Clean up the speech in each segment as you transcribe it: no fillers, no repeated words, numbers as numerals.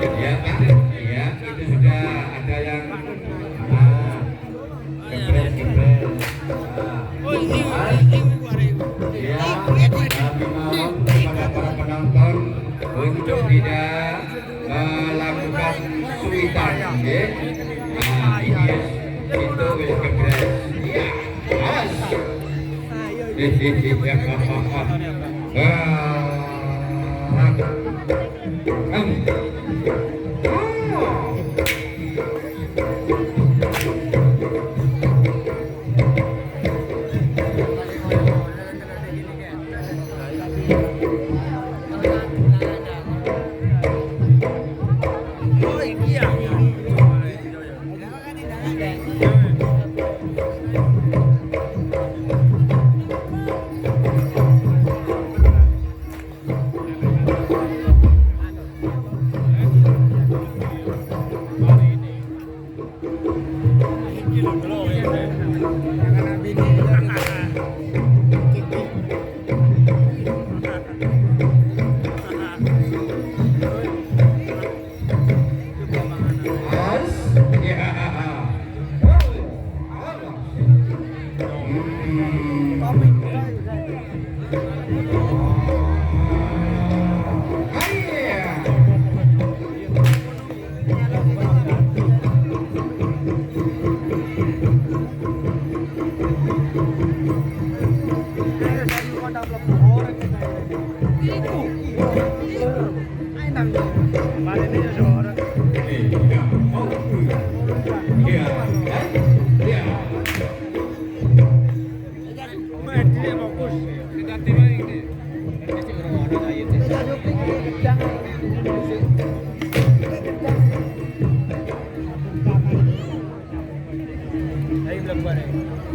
Ya, ya, itu sudah ada yang kepres. Ya, kami mohon kepada para penonton untuk tidak melakukan suitan, ya. Nah, ini itu kepres. Ya, mas.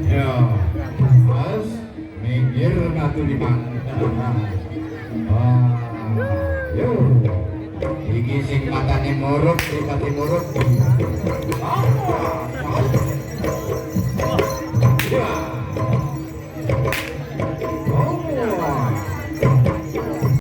Ya, mas, minggir batu lima. Yo, iki sing matane muruk, mripate muruk.